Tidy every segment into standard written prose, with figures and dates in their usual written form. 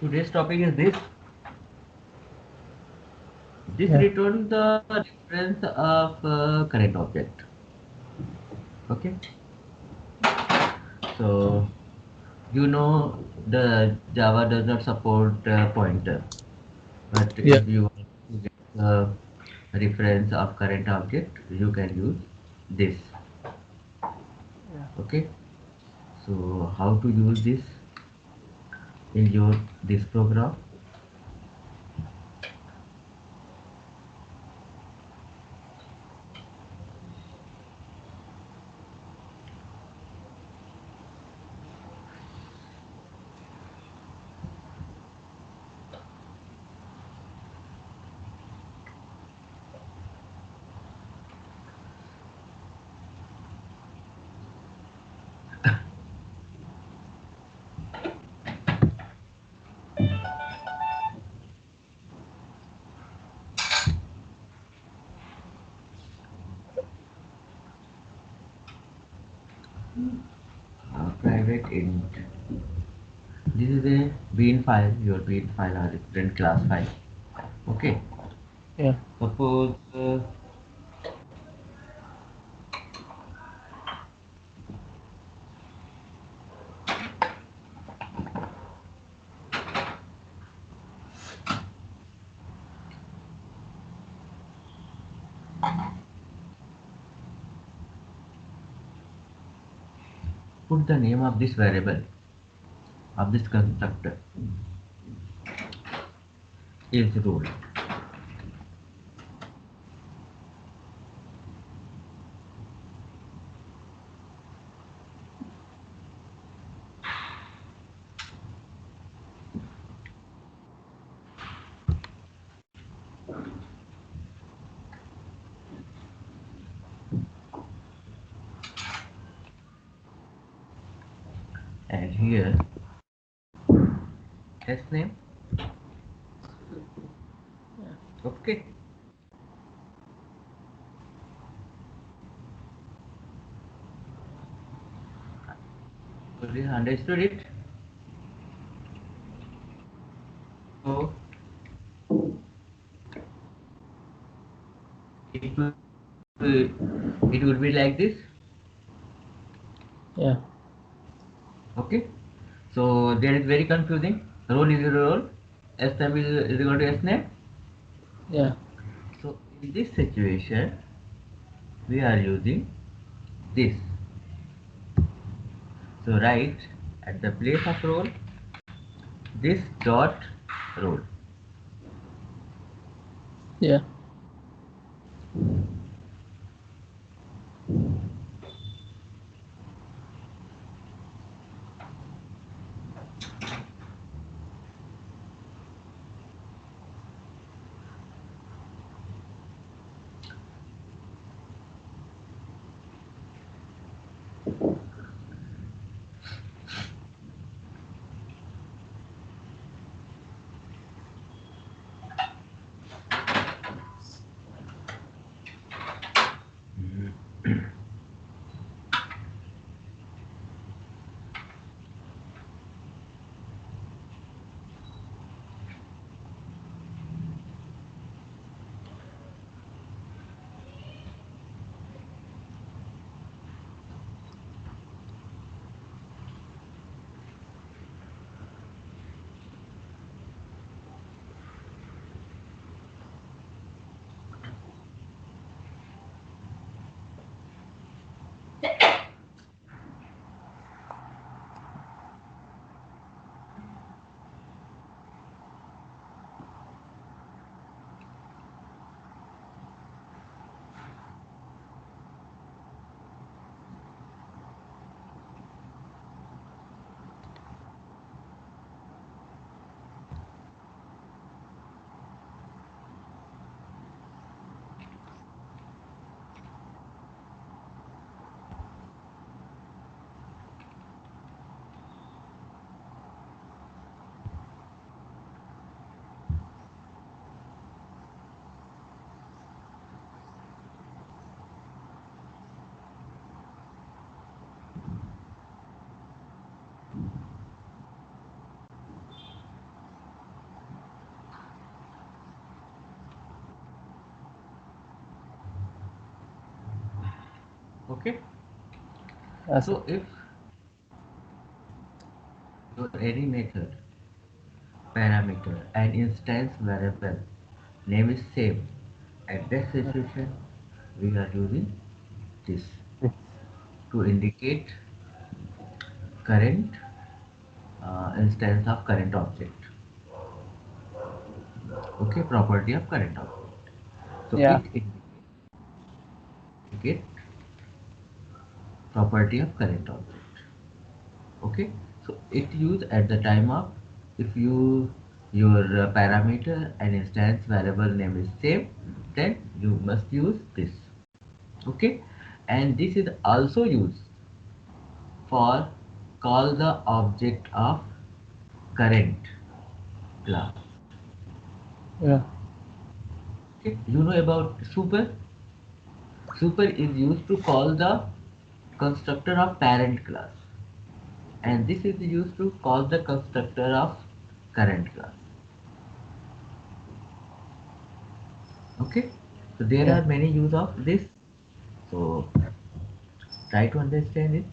Today's topic is this. This Yeah. return the reference of current object. Okay. So the Java does not support pointer, but Yeah. if you want to get the reference of current object, you can use this. Yeah. Okay. So how to use this in your this program? Private int. This is a bean file. Your bean file or different class file. Okay. Yeah. Suppose put the name of this variable of this constructor is role. And here s name. Yeah. Okay. So you understood it. So it will it would be like this. Yeah. Okay. So there is very confusing. Role is a role. S name is equal to s name. Yeah. So in this situation, we are using this. So write at the place of role this dot role. Yeah. Okay. Yeah, sir. So if your any method, parameter and instance variable name is same, at that situation we are using this Yes. to indicate current instance of current object. Okay, property of current object. So Yeah. it indicate property of current object. Okay, so it use at the time of, if you your parameter and instance variable name is same, then you must use this. Okay, and this is also used for call the object of current class. Yeah. Okay, you know about super. Super is used to call the constructor of parent class, and this is used to call the constructor of current class. Okay, so there Yeah. are many use of this, so try to understand it.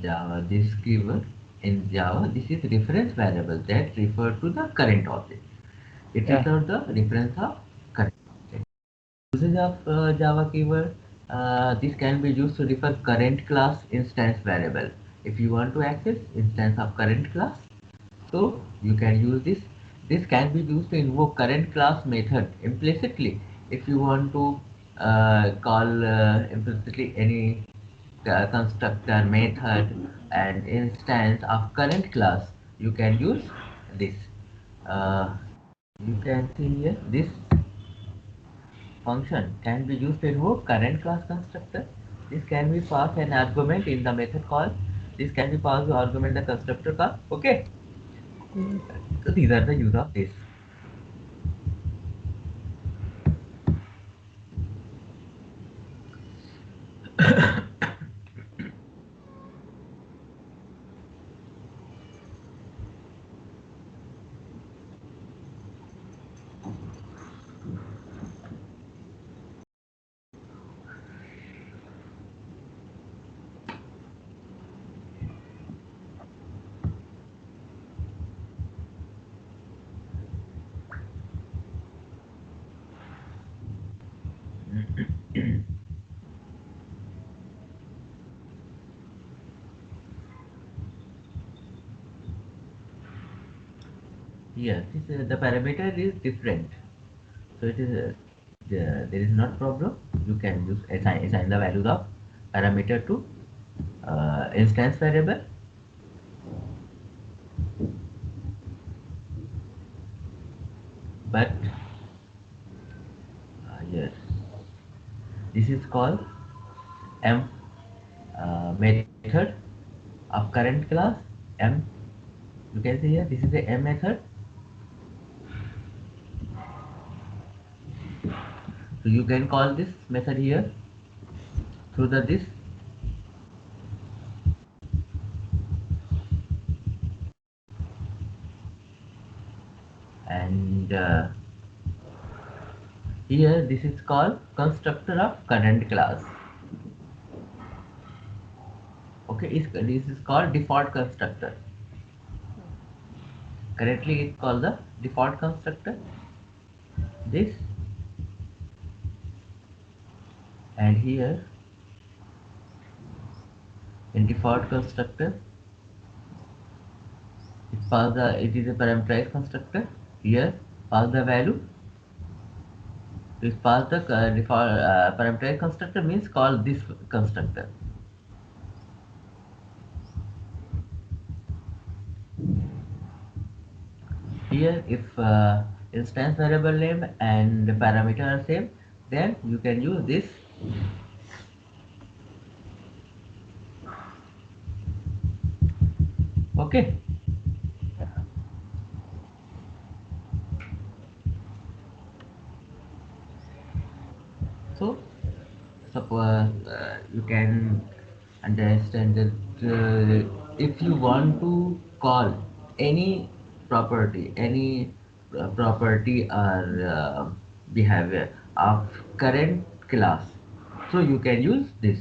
Java, this keyword in Java, this is reference variable that refer to the current object. It Yeah. returns the reference of current object. Usage of Java keyword, this can be used to refer current class instance variable. If you want to access instance of current class, so you can use this. This can be used to invoke current class method implicitly. If you want to call implicitly any constructor method and instance of current class, you can use this. Uh, you can see here this function can be used to invoke current class constructor. This can be passed an argument in the method call. This can be passed to argument the constructor call. Okay. So these are the use of this. Yes, the parameter is different. So it is there is not problem. You can use assign the values of parameter to instance variable. But yes, this is called m method of current class m. You can see here this is a m method. So you can call this method here through the this and here this is called constructor of current class. Okay, this is called default constructor. Currently it's called the default constructor, this, and here in default constructor it is a parameterized constructor. Here pass the value. This pass the default parameterized constructor means call this constructor. Here if instance variable name and parameter are same, then you can use this. Okay, so suppose you can understand that if you want to call any property or behavior of current class, so you can use this,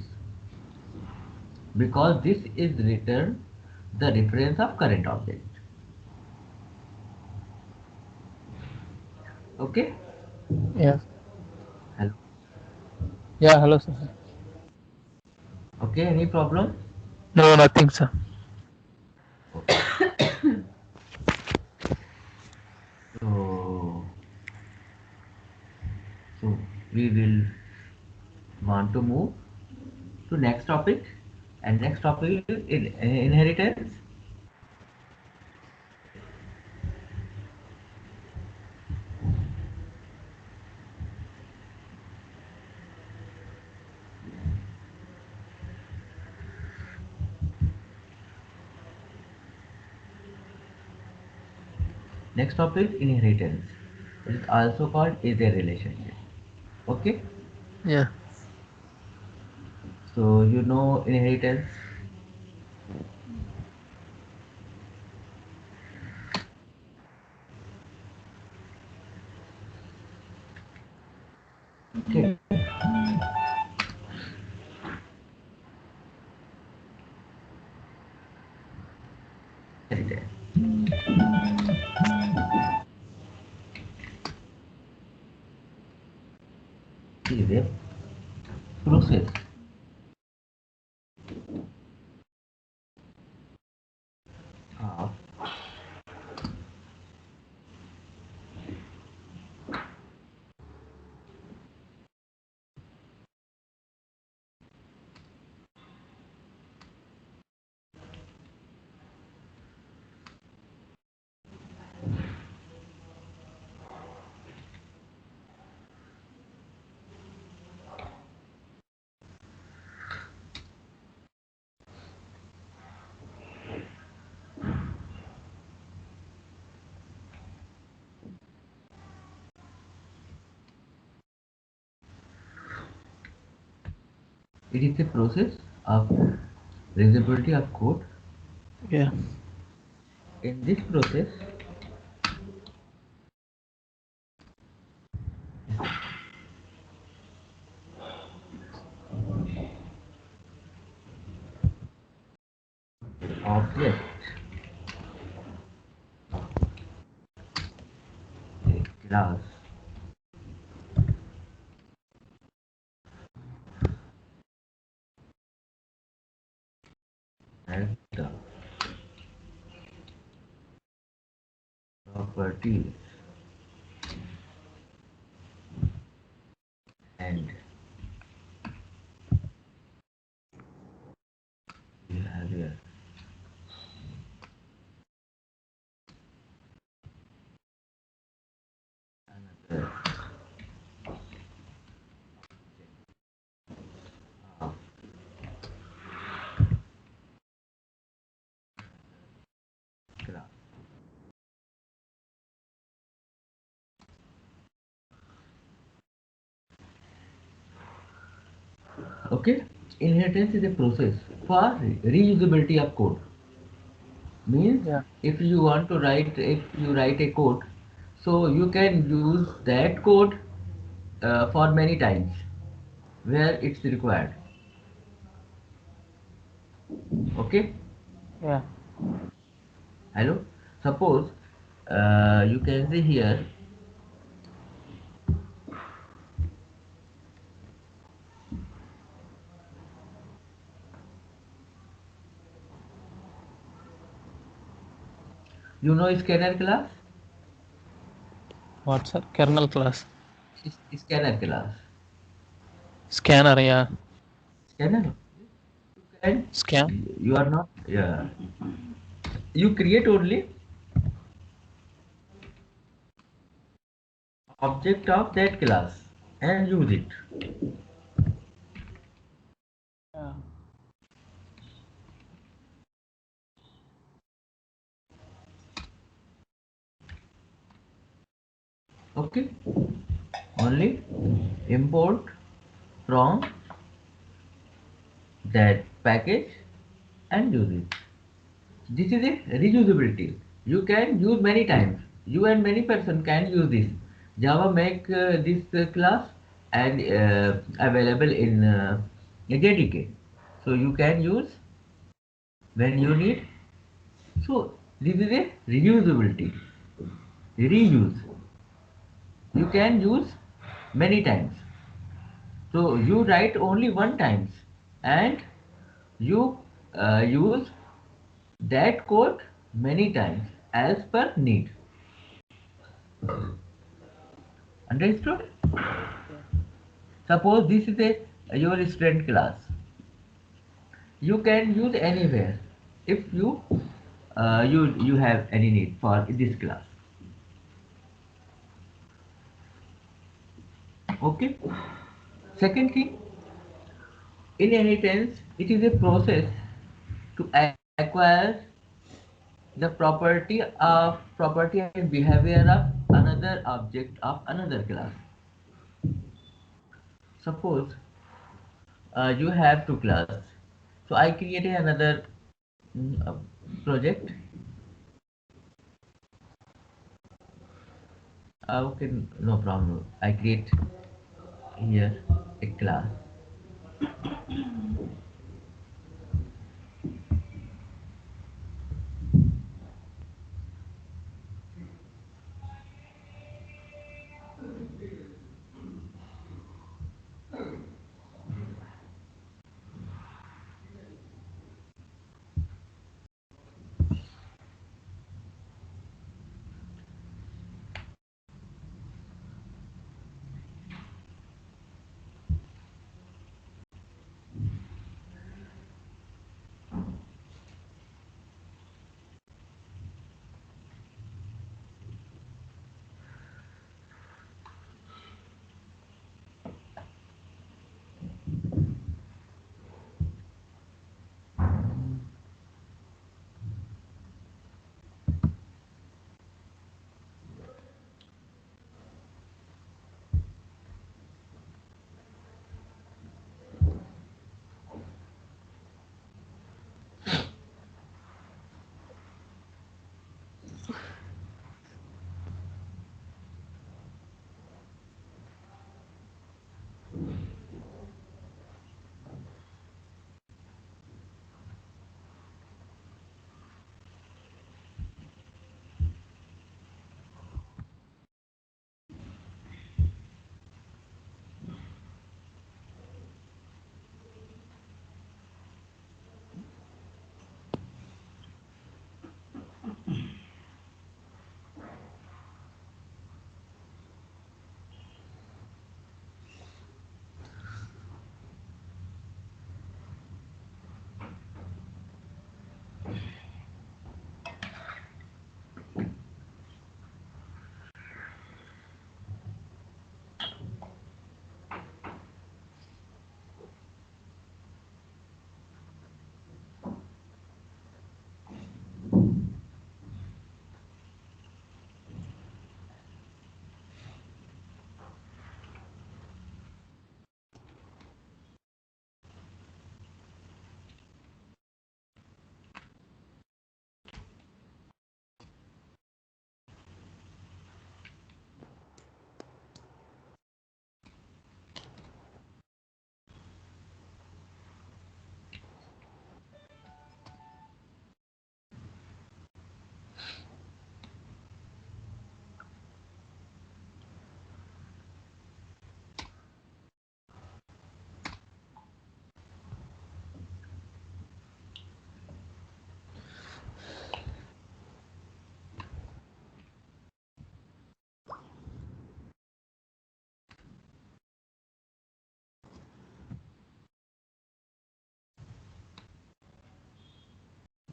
because this is return the reference of current object. Okay. Yes. Hello. Yeah, hello, sir. Okay, any problem? No, nothing, sir. Okay. So so we will want to move to next topic, and next topic is inheritance. Next topic is inheritance. It is also called is a relationship. Okay, Yeah. so you know inheritance. Okay, inheritance is a process of it is a process of reusability of code. Yeah. In this process, object a class has the properties and behavior another of class. Okay, inheritance is a process for reusability of code. Means Yeah. if you want to write, if you write a code, So you can use that code for many times where it's required. Okay. Yeah. Hello. Suppose you can see here. You know scanner class. What's a kernel class? Scanner class. Scanner, yeah. Scanner. And Scan. you are not. Yeah. You create only object of that class and use it. Yeah. Okay. Only import from that package and use it. This is a reusability. You can use many times. You and many person can use this. Java make this class and available in JDK. So you can use when you need. So this is a reusability. Reuse. You can use many times. So you write only one times and you use that code many times as per need. Understood? Yeah. Suppose this is a your student class. You can use anywhere if you have any need for this class. Okay. Second thing, inheritance. It is a process to acquire the property and behavior of another object of another class. Suppose you have two class. So I created another project. Okay, no problem. I create here a class.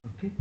Okay.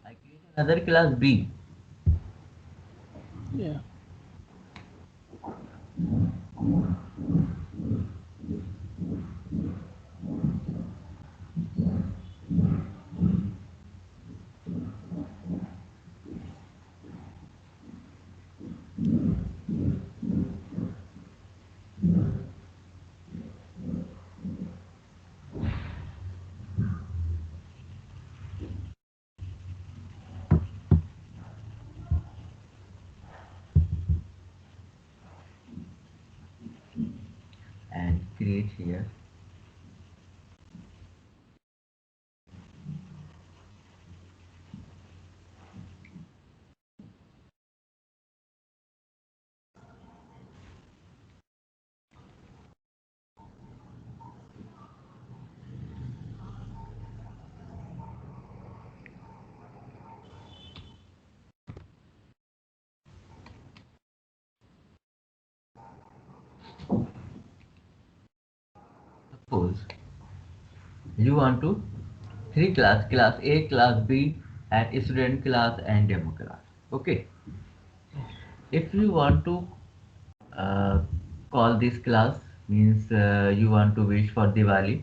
I create another class B Yeah. and create here. Suppose you want to three class A, class B, and student class and demo class. Okay. If you want to uh, call this class, means you want to wish for Diwali,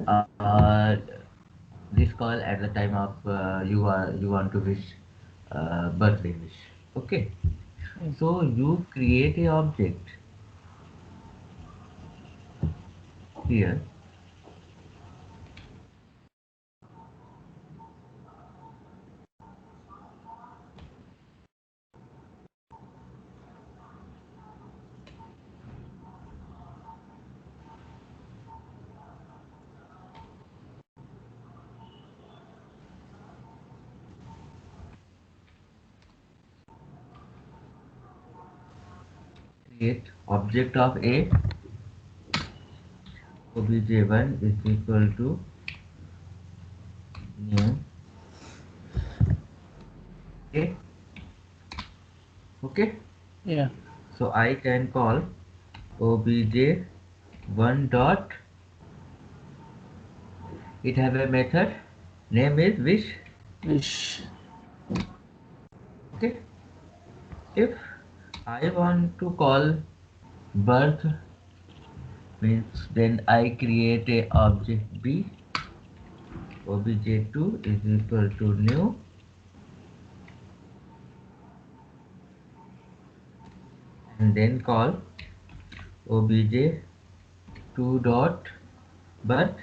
uh, this call at the time of you want to wish birthday wish. Okay. Mm. So you create a object here. Create object of A, obj1 is equal to new A. Okay. Yeah. So I can call obj1 dot, it have a method name is wish. Wish. Okay. If I want to call birth, means then I create a object B, obj2 is equal to new, and then call obj2 dot birth.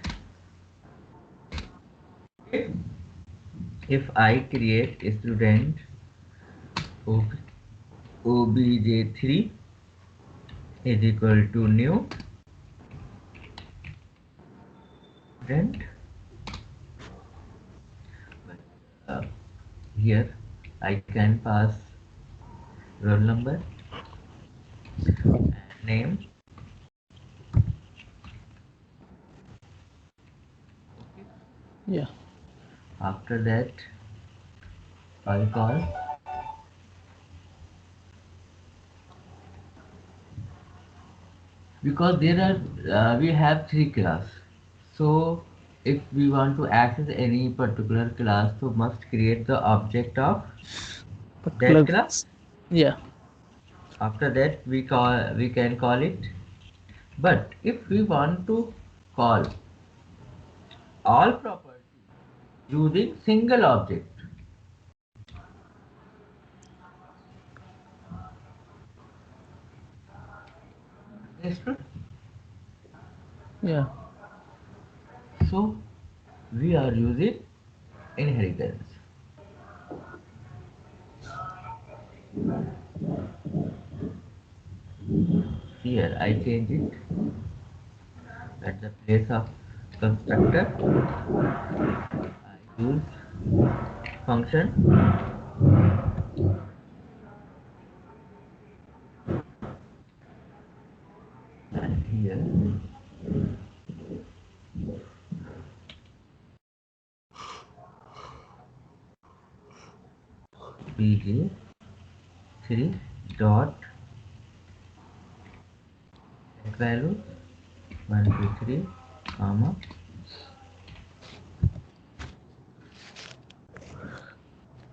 If I create a student obj3 is equal to new student, but here I can pass roll number and name. Yeah. After that I call, because there are we have three class, so if we want to access any particular class, so must create the object of that Particular. class. Yeah. After that we can call it. But if we want to call all properties using single object, understood? Yeah. So we are using inheritance. Here I change it at the place of constructor. I use function, and here bj3 dot get value 1 2 3 comma.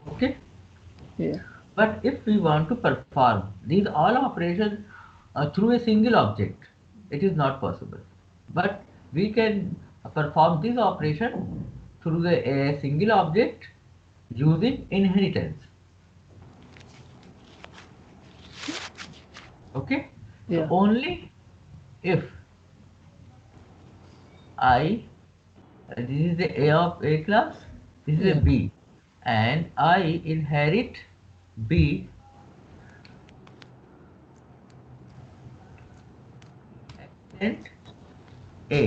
Okay. Yeah. But if we want to perform these all operations through a single object, it is not possible. But we can perform this operation through a single object using inheritance. Okay. So Yeah. only if I, this is the A of A class, this is a Yeah. B, and I inherit B extend A.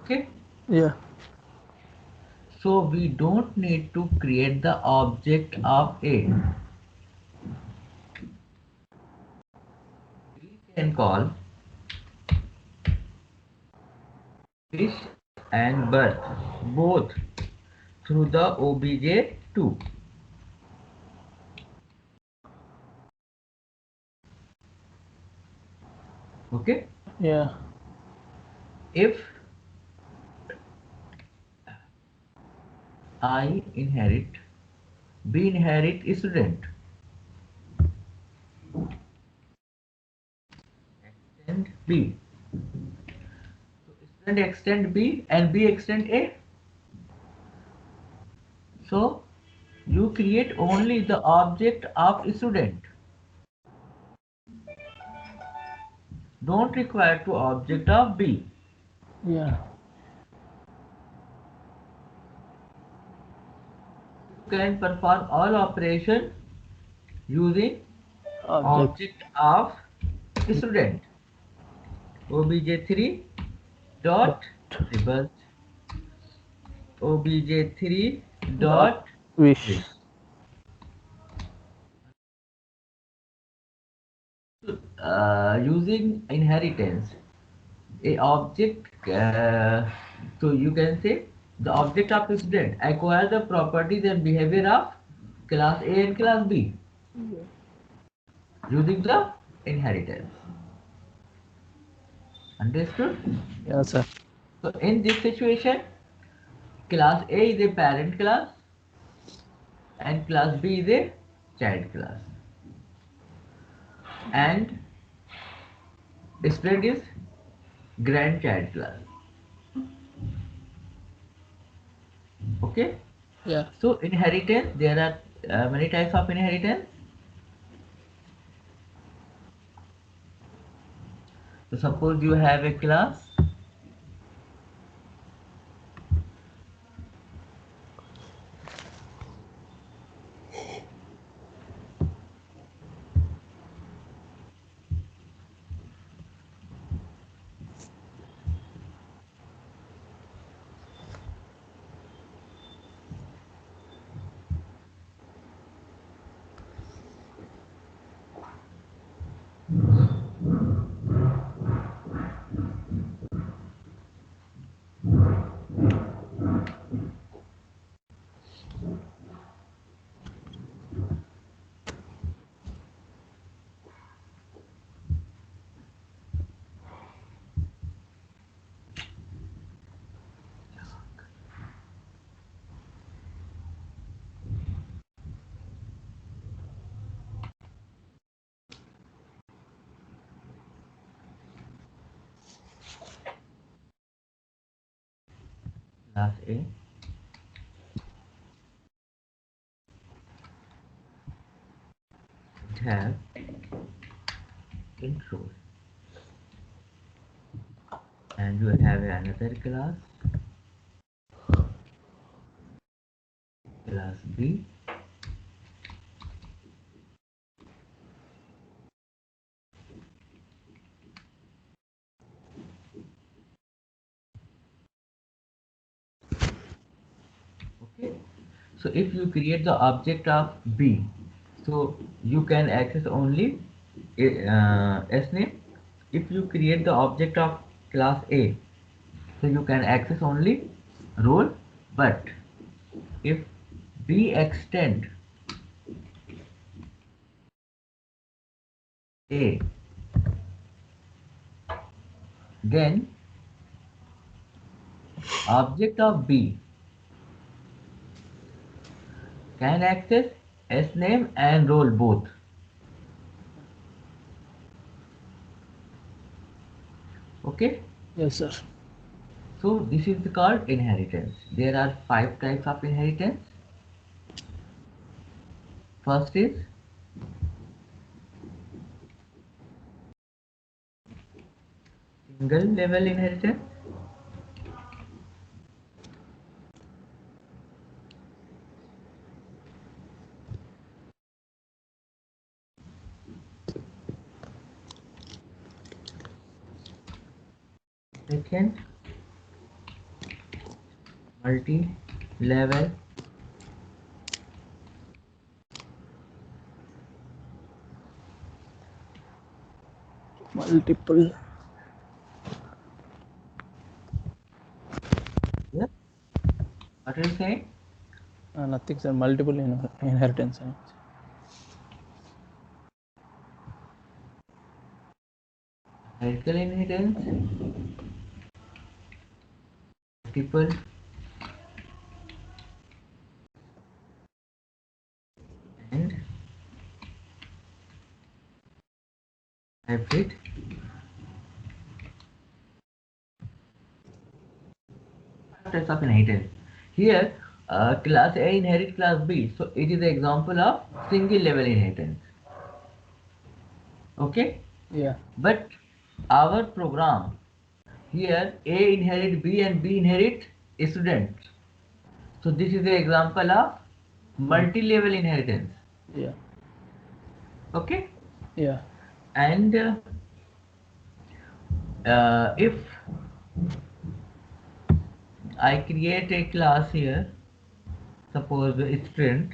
Okay. Yeah. So we don't need to create the object of A. We can call fish and birth both through the obj2. Okay. Yeah. If I inherit B inherit student, extend B. So student extend B and B extend A. So you create only the object of student. Don't require to object of B. Yeah. You can perform all operation using Object. object of student. obj3 Dot. dot result obj3 Dot. dot Wish. wish. Using inheritance, a object, so you can say the object of student acquire the properties and behavior of class A and class B Yeah. using the inheritance. Understood? Yeah, sir. So in this situation, class A is a parent class and class B is a child class, and student is grandchild class. Okay. Yeah. So inheritance, there are many types of inheritance. So suppose you have a class, class A, it have int rows. and you have another class B. Okay, so if you create the object of B, so you can access only S name. If you create the object of class A, so you can access only role. But if B extend A, then object of B can access S name and role both. Okay, Yes, sir. so this is called inheritance. There are five types of inheritance. First is single level inheritance. Second, multi-level. Multiple. Yeah. What are you saying? Nothing, sir. Multiple inheritance. Hierarchical inheritance, multiple, and hybrid. Types of inheritance. Here, class A inherit class B, so it is the example of single level inheritance. Okay, Yeah. but our program here A inherit B and B inherit student. So this is the example of multi-level inheritance. Yeah. Okay, Yeah. and if I create a class here, suppose student,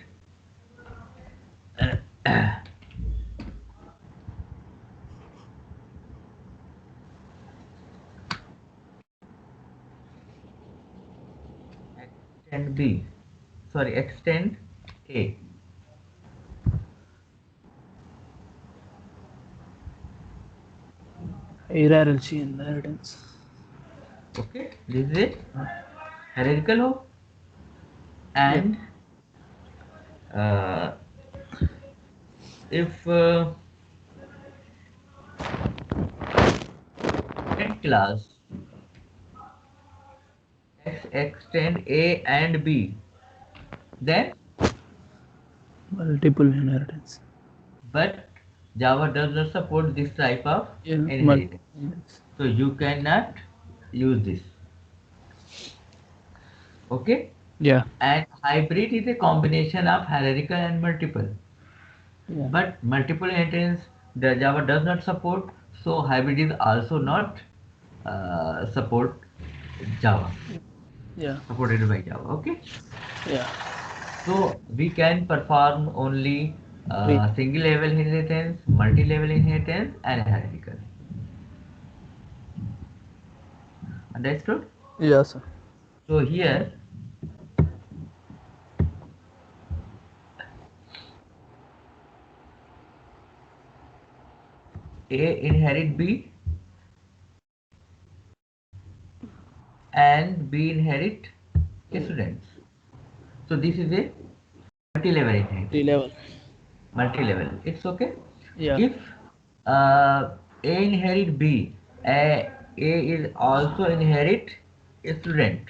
extend B, sorry, extend A. Hierarchy inheritance. Okay, this is it. Hierarchical ho, Yeah. and uh, if student class extend A and B, then Multiple inheritance. but Java does not support this type of Yeah. inheritance, so you cannot use this. Okay, Yeah. and hybrid is a combination of hierarchical and multiple. Yeah. But multiple inheritance the Java does not support, so hybrid is also not support Java, Yeah. supported by Java. Okay, Yeah. so we can perform only Three. single level inheritance, multi level inheritance, and hierarchical. Understood? Yeah, sir. So here A inherit B and B inherit students. So this is a multi-level Three inheritance. level. Multi-level. It's okay. Yeah. If A inherit B, A is also inherit student,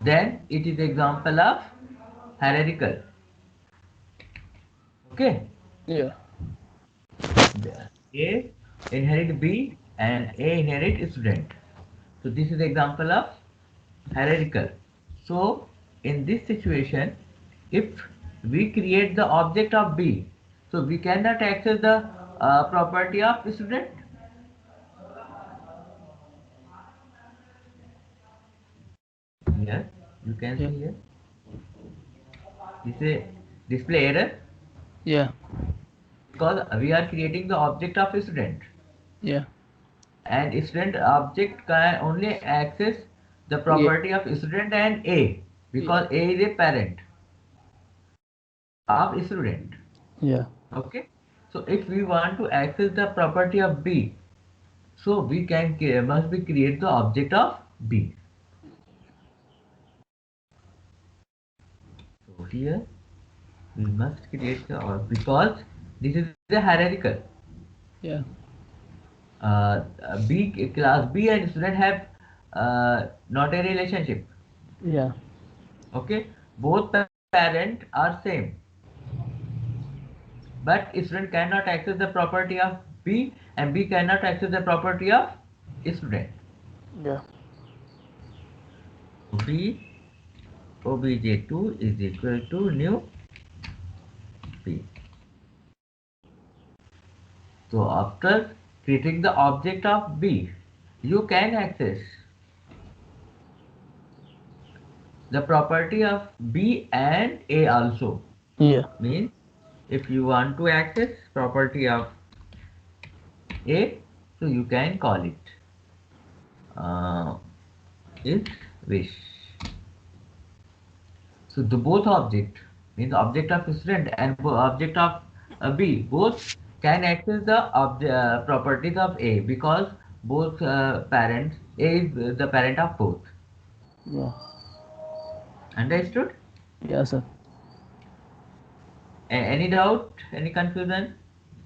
then it is example of hierarchical. Okay. Yeah. A inherit B and A inherit student. So this is the example of hierarchical. So in this situation, if we create the object of B, so we cannot access the property of student. Here you can Yeah. see here this is display error Yeah. because we are creating the object of student, Yeah. and student object can only access the Yeah. property of student and A Yeah. because A is a parent of student. Yeah. Okay, so if we want to access the property of B, so we can must be create the object of B. So here we must create the because this is a hierarchical. Yeah. B class B and student have not a relationship. Yeah. Okay, both parent are same, but student cannot access the property of B and B cannot access the property of student. Yeah. B obj2 is equal to new B. So after creating the object of B, you can access the property of B and A also. Yeah. Means if you want to access property of A, so you can call it uh, is wish. So the both object means object of student and object of B both can access the properties of A because both parents A is the parent of both. Yeah. Understood? Yeah, sir. Any doubt? Any confusion?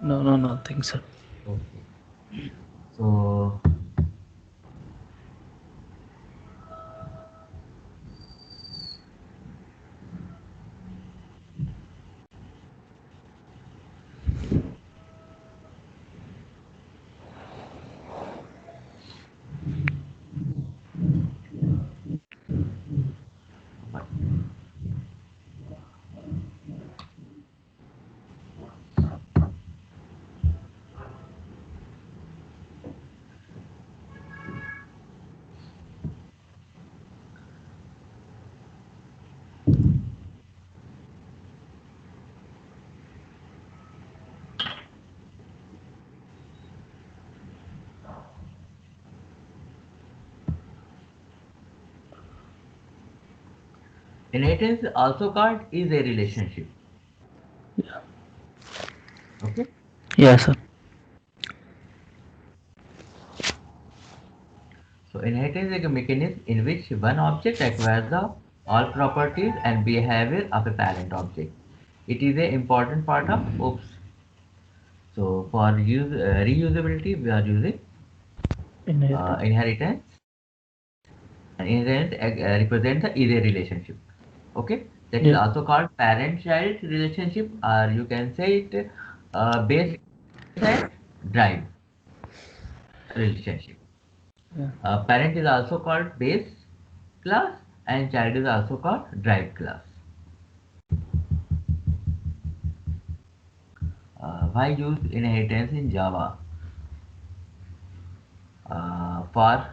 No, no, nothing, sir. Okay. So inheritance also called is a relationship. Yeah. Okay. Yeah, sir. So inheritance is a mechanism in which one object acquires the all properties and behavior of a parent object. It is an important part of OOPS. So for reusability, we are using Inheritance. inheritance, and inheritance represents the is a relationship. Okay, that is Yeah. also called parent-child relationship, or you can say it base and drive relationship. Yeah. Parent is also called base class and child is also called drive class. Why use inheritance in Java? For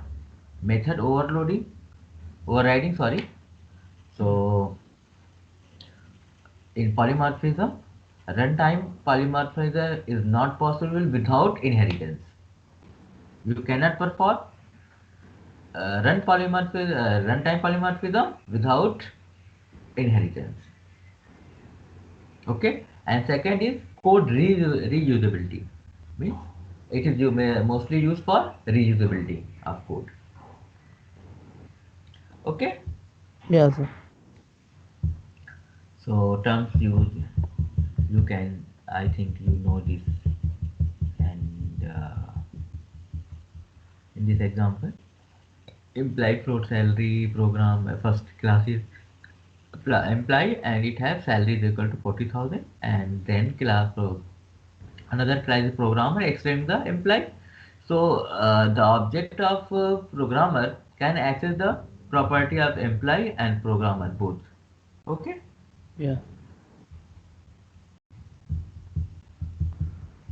method overriding, sorry. So in polymorphism, runtime polymorphism is not possible without inheritance. You cannot perform runtime polymorphism without inheritance. Okay, and second is code reusability. Means it is mostly used for reusability of code. Okay, Yeah, sir. so terms used, you can, I think you know this, and in this example, implied float salary program first class is employee and it has salary is equal to 40,000, and then class another class is programmer extend the employee So the object of programmer can access the property of employee and programmer both. Okay. Yeah.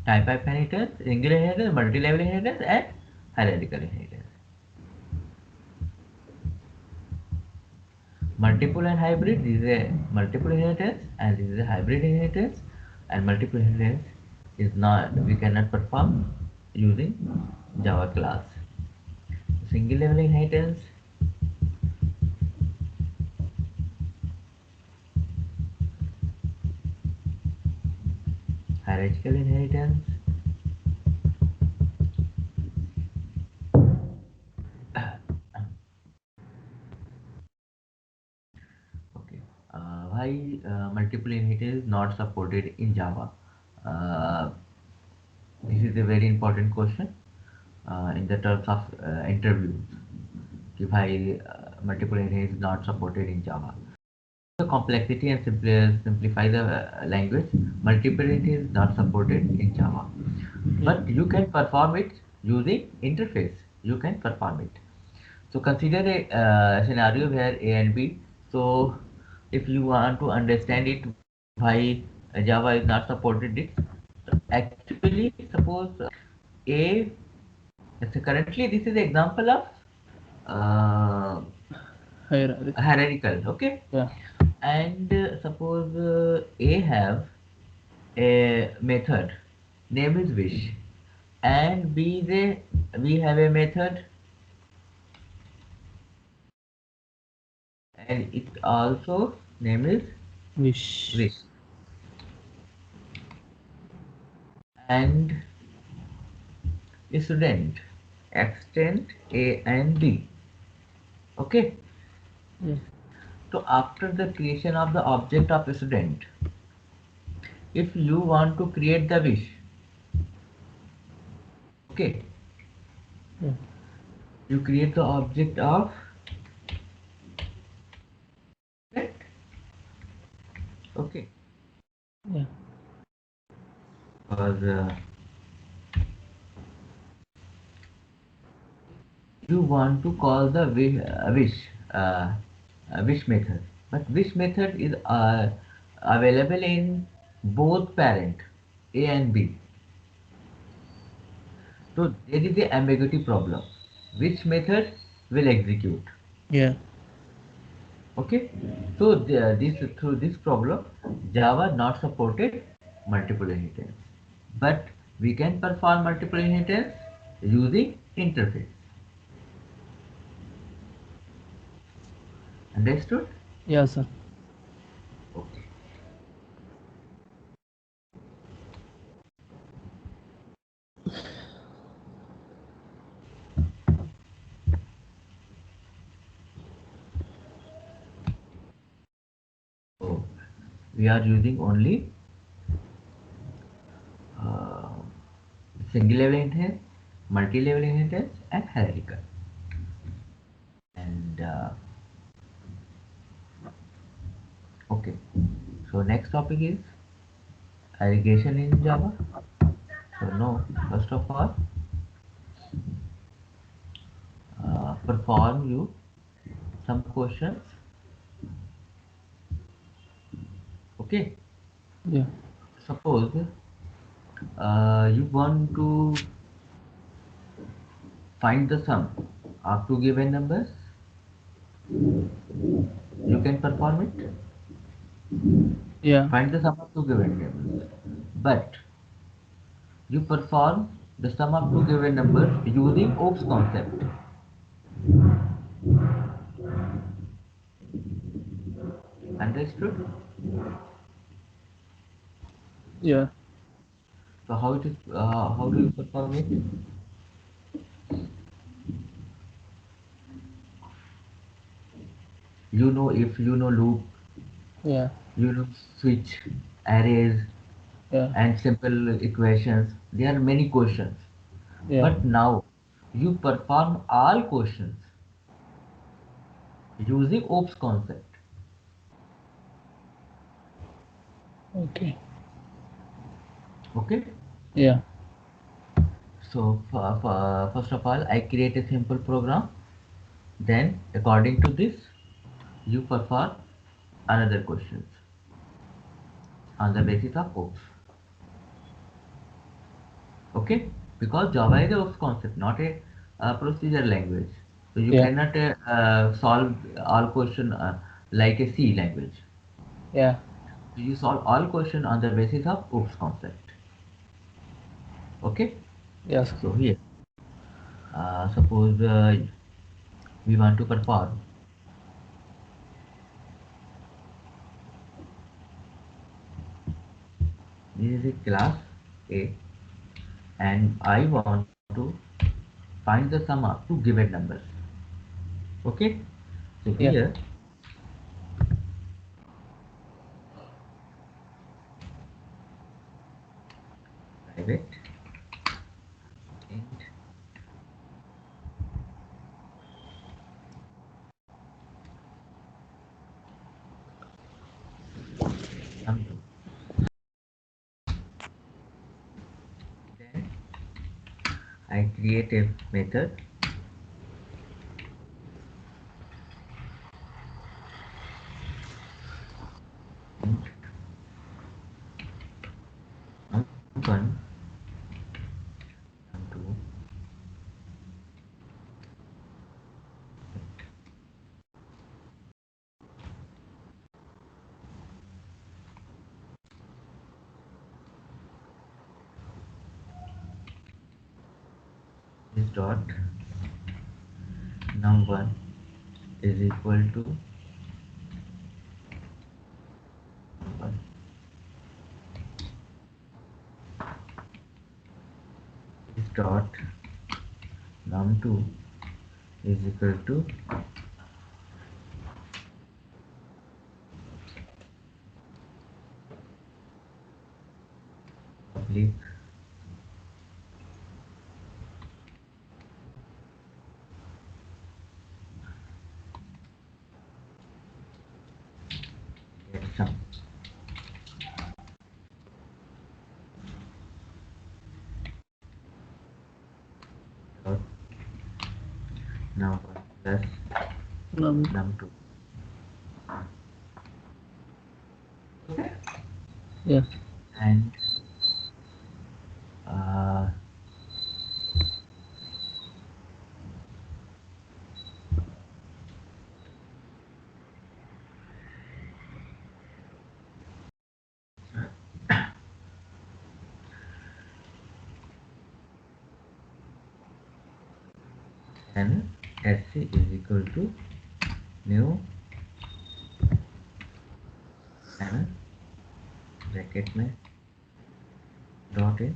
Type of inheritance, single inheritance, multi-level inheritance, and hierarchical inheritance. Multiple and hybrid, this is a multiple inheritance and this is a hybrid inheritance, and multiple inheritance is not, we cannot perform using Java class. Single level inheritance, hierarchical inheritance. Okay. Why multiple inheritance is not supported in Java? Uh, this is a very important question in the terms of interviews. Why multiple inheritance is not supported in Java? The complexity and simplify the language, multiplicity is not supported in Java. Yeah. But you can perform it using interface. You can perform it. So consider a scenario where A and B. So if you want to understand it, why Java is not supported it. Actually, suppose A. So currently, this is an example of uh, Hierarchy. hierarchical. Okay, Yeah. and suppose A have a method name is wish, and B is a, we have a method and it also name is Wish. wish, and student extend A and B. Okay, Yeah. so after the creation of the object of student, if you want to create the wish, okay, Yeah. you create the object of student. Okay, Yeah. because you want to call the uh, wish method, but wish method is available in both parent A and B. So there is a ambiguity problem. Which method will execute? Yeah. Okay. So this through this problem, Java not supported multiple inheritance, but we can perform multiple inheritance using interface. Understood? Yeah, sir. Okay. So we are using only uh, single level inheritance, multi level inheritance, and hierarchical. And okay, so next topic is aggregation in Java. So no, first of all, perform you some questions. Okay, Yeah. suppose you want to find the sum of two given numbers. You can perform it. Yeah. Find the sum of two given numbers, but you perform the sum of two given numbers using OPS concept. Understood? Yeah. So how it is? How do you perform it? You know, if you know loop, Yeah. you know switch, arrays, Yeah. and simple equations. There are many questions, Yeah. but now you perform all questions using OPS concept. Okay. Okay. Yeah. So first of all, I create a simple program. Then, according to this, you perform another questions on the basis of oops. Okay, because Java is a oops concept, not a procedure language. So you Yeah. cannot solve all question like a C language. Yeah. So you solve all question on the basis of oops concept. Okay. Yes. So here, suppose we want to perform. This is a class A, and I want to find the sum of two given numbers. Okay. So Yeah. here, private int sum2. Then I create a method int sum1 sum2 is dot num1 is equal to num1 is dot num2 is equal to public get sum dot num1 plus Um, num2. Okay. yeah. And uh, then sc is equal to new and bracket में dot in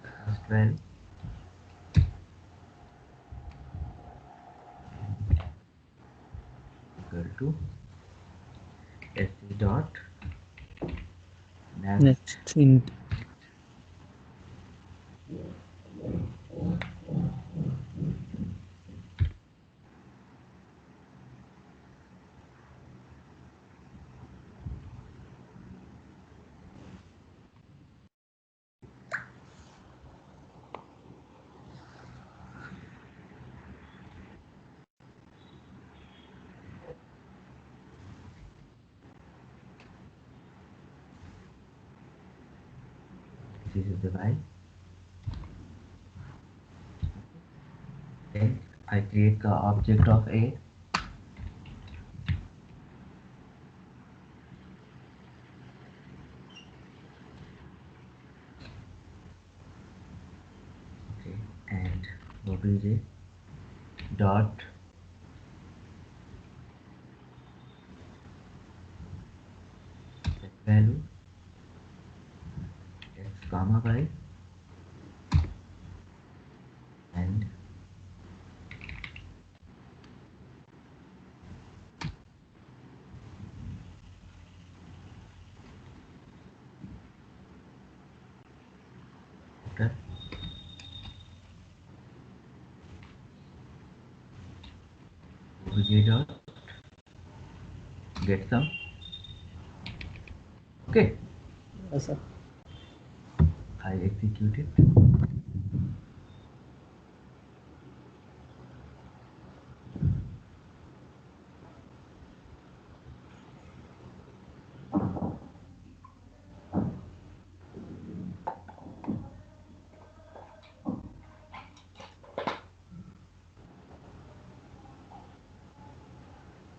plus 12 equal to sc dot next. Next in. This is the y. Then I create the object of a. Okay, and obj dot set value x comma y constructor obj dot get some. Okay, Yes, sir. I execute it.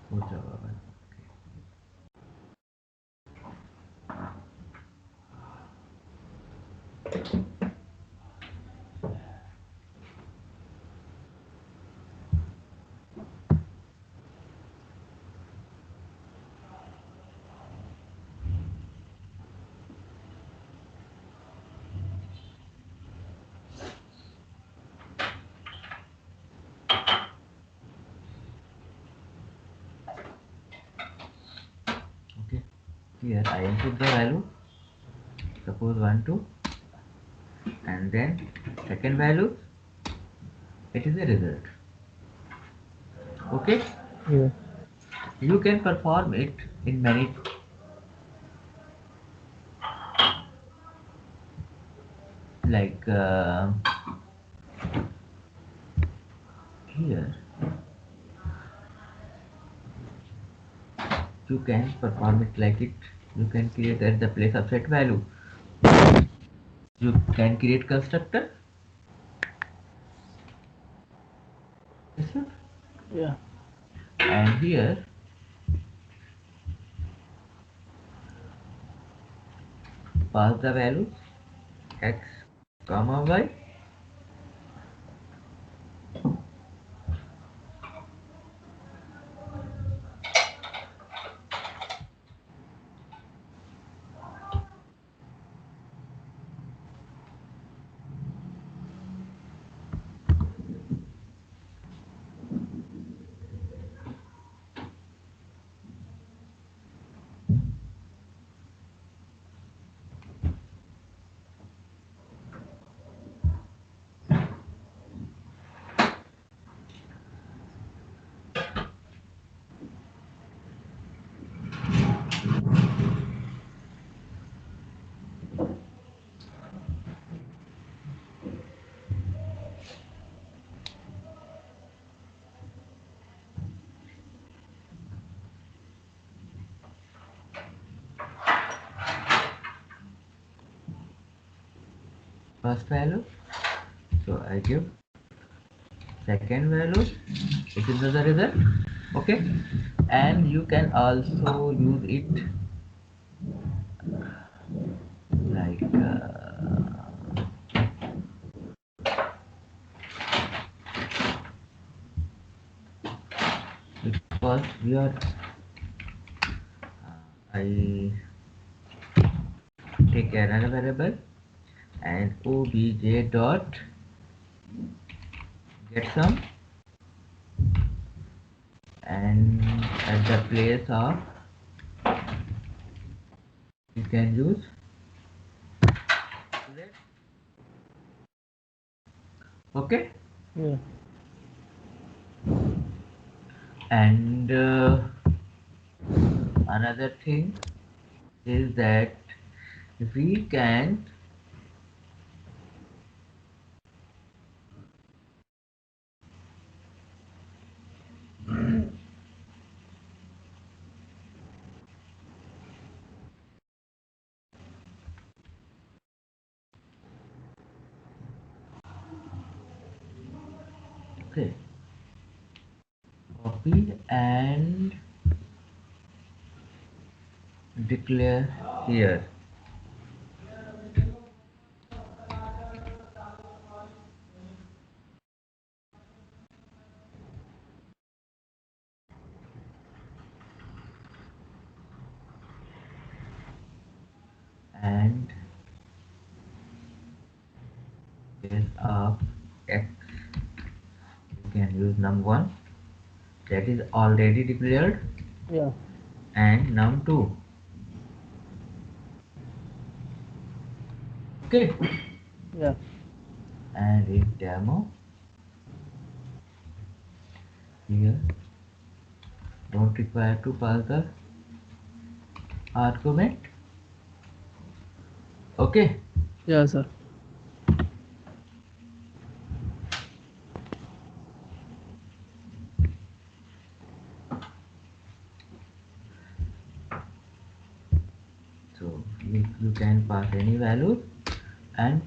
Oh, Java. Okay, here I input the value, suppose 1 2, and then second value, it is a result. Okay, Yeah. you can perform it in many, like here you can perform it like it. You can create at the place of set value, you can create constructor. Yes, sir. Yeah. And here pass the values x comma y. First value, so I give second value, it is the result. Okay, and you can also use it like because we are I take another variable and obj dot get some, and at the place of you can use red. Okay, Yeah. and another thing is that we can okay copy and declare here, and place of x you can use num1 that is already declared, Yeah. and num2. Okay, Yeah. And in demo, here don't require to pass the argument. Okay, Yeah, sir. so you can pass any value. And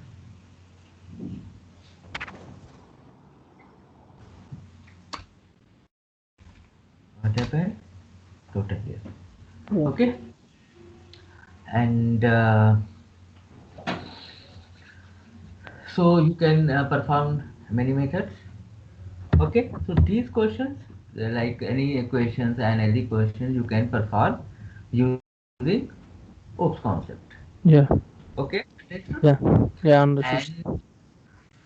what happened? Total here. Yeah. Okay, and so you can perform many methods. Okay, so these questions, like any equations and any questions, you can perform using OPS concept. Yeah. Okay, understood? Yeah. Yeah, understood.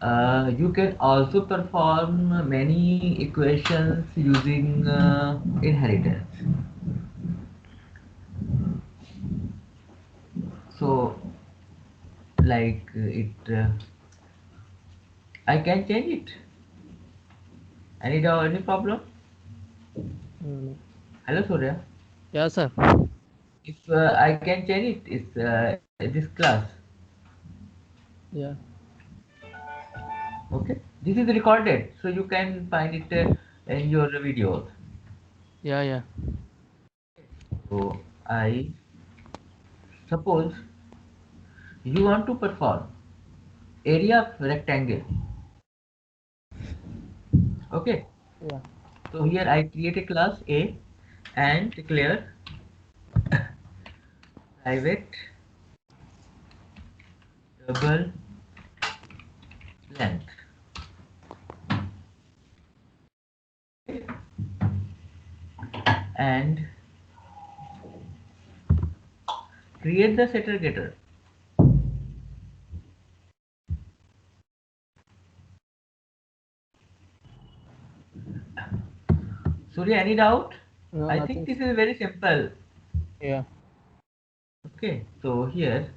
And you can also perform many equations using inheritance. So, like I can change it. Any doubt, any problem? Mm. Hello, Surya. Yeah, sir. If I can change it, it's this class. Yeah. Okay, this is recorded, so you can find it in your videos. Yeah, yeah. So I suppose you want to perform area of rectangle. Okay, Yeah. so here I create a class A and declare private double length. And create the setter getter. Surya, any doubt? No, I think nothing. this is very simple. Yeah. Okay, so here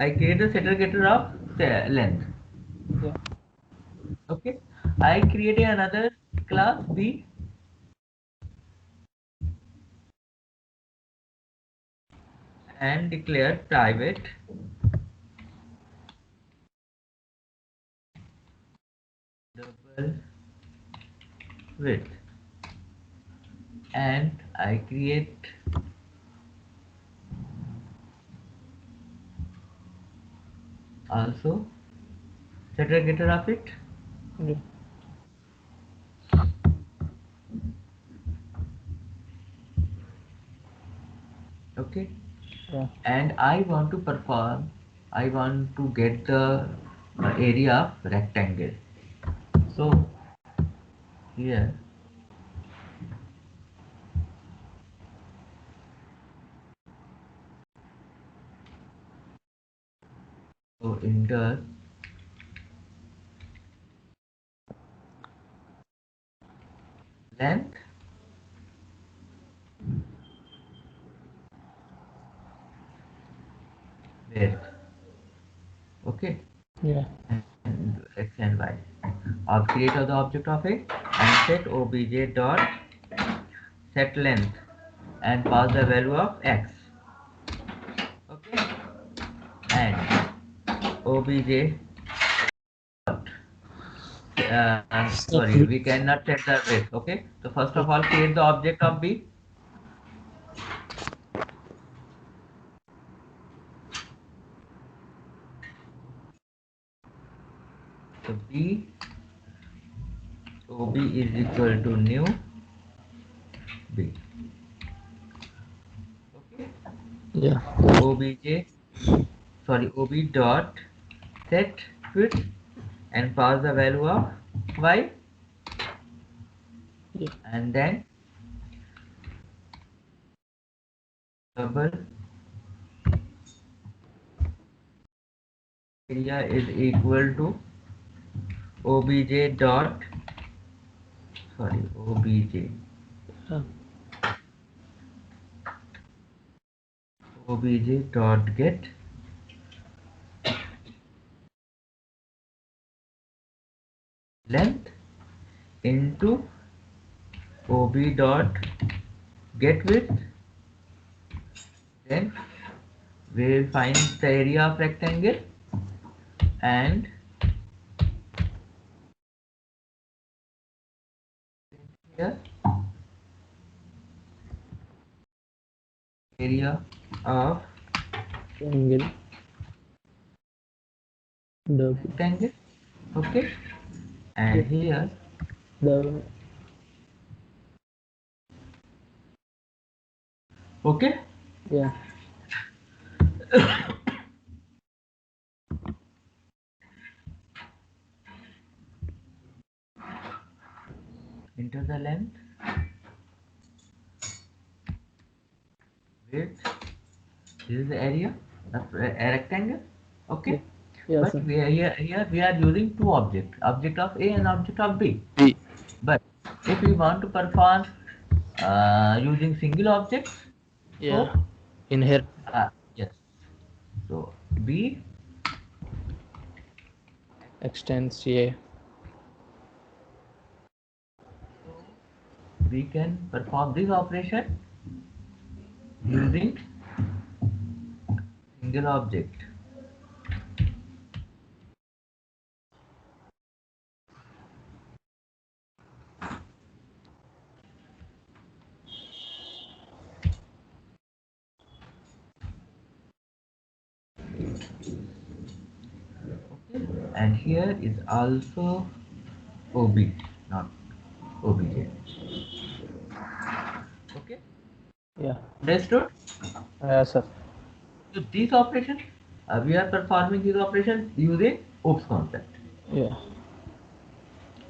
I create the setter getter of length. Yeah. Okay, I create another class B and declare private double width, and I create also setter getter of it. Yeah. Okay, Yeah. and I want to get the area of rectangle. So here, so enter length, width. Okay, Yeah. and x and y. I'll create the object of it and set obj dot set length and pass the value of x. Okay, and obj sorry, Exactly. we cannot set the width. Okay, so first Yeah. of all create the object of b. So b ob is equal to new b. Okay, Yeah. so obj, sorry, ob dot set width and pass the value of y, Yeah. and then double area is equal to obj dot, sorry, Yeah. obj dot get length into ob dot get width. Then we will find the area of rectangle, and here area of Angle W. rectangle. Okay, Yeah. and here The okay. yeah. Enter the length, width. This is the area of a rectangle. Yeah. Okay, Yeah, but sir. we are here we are using two objects, object of A and object of B. B. But if we want to perform using single objects, Yeah. so Inherit. yes, so B, Extends A. we can perform this operation using single object. Okay, and here is also OB, not OBJ. Okay, Yeah. understood? Yeah, sir. So these operations, we are performing these operations using OOPS concept. Yeah.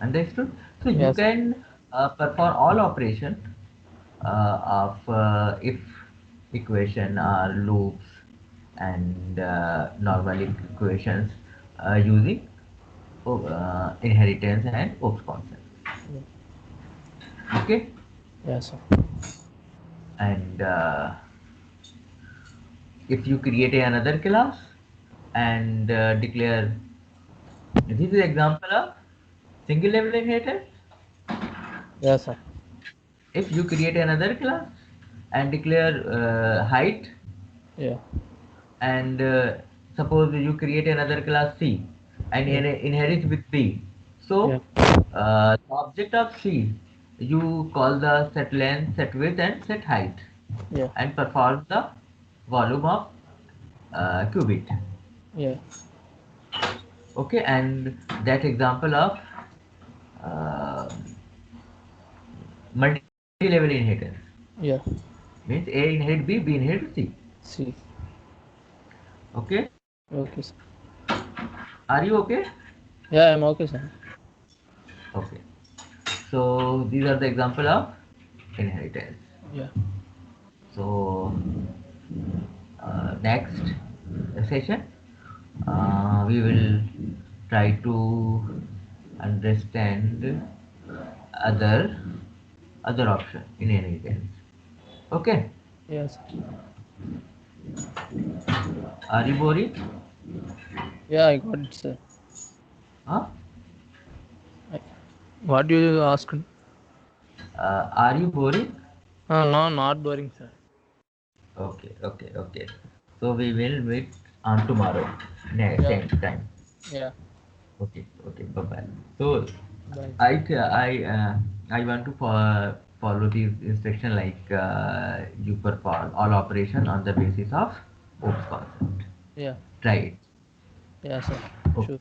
Understood? So you Yes. can perform all operation of if equation or loops and normal equations using inheritance and OOPS concept. Yeah. Okay, Yes, sir. and if you create another class and declare, this is example of single level inheritance. Yes, sir. If you create another class and declare height, Yeah. and suppose you create another class C and Yeah. inherits with B, Yeah. so the object of C, you call the set length, set width and set height, Yeah. and perform the volume of qubit. Yeah. Okay, and that example of uh, multi-level inheritance Yeah. means A inherit B, B inherit C. C. Okay, Okay, sir. are you okay? Yeah, I'm okay, sir. Okay, so these are the example of inheritance. Yeah. So next session we will try to understand other other option in inheritance. Okay, Yes. are you boring? Yeah, I got it, sir. Huh? I, what do you ask? Are you boring? No, not boring, sir. Okay, okay, okay. So we will meet on tomorrow, Yeah. same time. Yeah. Okay, okay, bye bye. So Bye. I want to follow these instruction like you perform all operation on the basis of OOPS concept. Yeah. Try it. Yeah, sir. Okay. Sure.